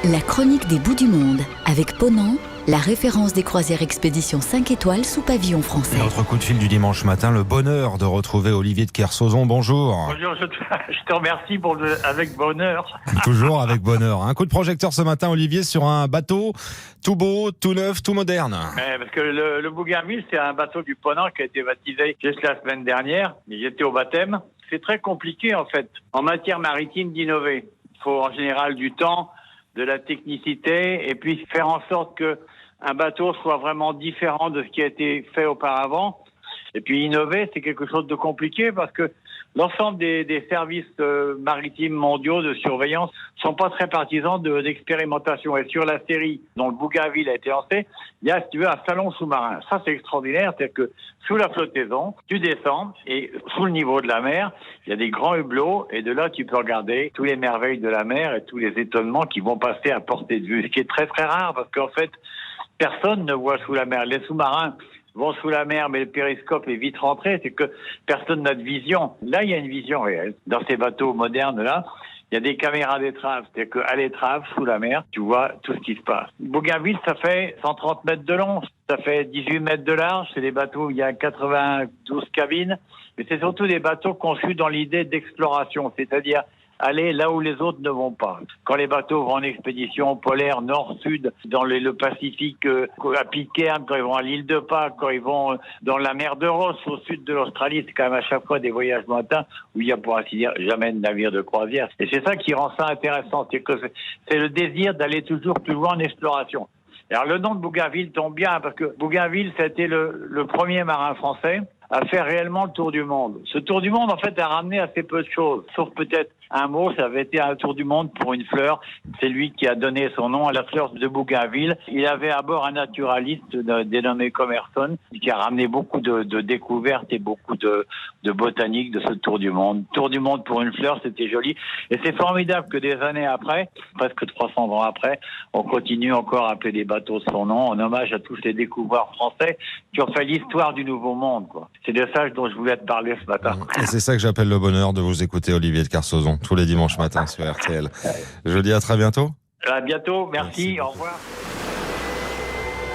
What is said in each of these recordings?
La chronique des bouts du monde avec Ponant, la référence des croisières expéditions 5 étoiles sous pavillon français. Notre coup de fil du dimanche matin, le bonheur de retrouver Olivier de Kersauzon. Bonjour. Bonjour, je te remercie avec bonheur. Toujours avec bonheur. Un coup de projecteur ce matin, Olivier, sur un bateau tout beau, tout neuf, tout moderne. Parce que le Bougainville, c'est un bateau du Ponant qui a été baptisé juste la semaine dernière. J'étais au baptême. C'est très compliqué, en fait, en matière maritime, d'innover. Il faut en général du temps, de la technicité, et puis faire en sorte que un bateau soit vraiment différent de ce qui a été fait auparavant. Et puis innover, c'est quelque chose de compliqué parce que l'ensemble des services maritimes mondiaux de surveillance sont pas très partisans d'expérimentation. Et sur la série dont le Bougainville a été lancé, il y a, si tu veux, un salon sous-marin. Ça, c'est extraordinaire. C'est-à-dire que sous la flottaison, tu descends et sous le niveau de la mer, il y a des grands hublots et de là, tu peux regarder tous les merveilles de la mer et tous les étonnements qui vont passer à portée de vue. Ce qui est très, très rare parce qu'en fait, personne ne voit sous la mer. Les sous-marins vont sous la mer, mais le périscope est vite rentré, c'est que personne n'a de vision. Là, il y a une vision réelle. Dans ces bateaux modernes-là, il y a des caméras d'étrave, c'est-à-dire qu'à l'étrave, sous la mer, tu vois tout ce qui se passe. Bougainville, ça fait 130 mètres de long, ça fait 18 mètres de large, c'est des bateaux où il y a 92 cabines, mais c'est surtout des bateaux conçus dans l'idée d'exploration, c'est-à-dire aller là où les autres ne vont pas. Quand les bateaux vont en expédition polaire nord-sud dans le Pacifique, à Pitcairn, quand ils vont à l'île de Pâques, quand ils vont dans la mer de Ross au sud de l'Australie, c'est quand même à chaque fois des voyages lointains où il y a, pour ainsi dire, jamais de navire de croisière. Et c'est ça qui rend ça intéressant, c'est que c'est le désir d'aller toujours plus loin en exploration. Alors le nom de Bougainville tombe bien parce que Bougainville, c'était le premier marin français à faire réellement le tour du monde. Ce tour du monde, en fait, a ramené assez peu de choses, sauf peut-être un mot, ça avait été un tour du monde pour une fleur. C'est lui qui a donné son nom à la fleur de Bougainville. Il avait à bord un naturaliste dénommé Commerson qui a ramené beaucoup de découvertes et beaucoup de botanique de ce tour du monde. Tour du monde pour une fleur, c'était joli. Et c'est formidable que des années après, presque 300 ans après, on continue encore à appeler des bateaux de son nom en hommage à tous les découvreurs français qui ont fait l'histoire du Nouveau Monde, quoi. C'est de ça dont je voulais te parler ce matin. Et c'est ça que j'appelle le bonheur de vous écouter, Olivier de Kersauzon, tous les dimanches matins sur RTL. Je vous dis à très bientôt. À bientôt, merci. Au revoir.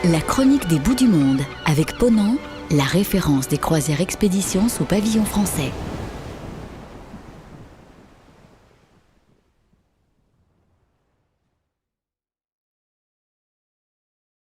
La chronique des bouts du monde avec Ponant, la référence des croisières expéditions sous pavillon français.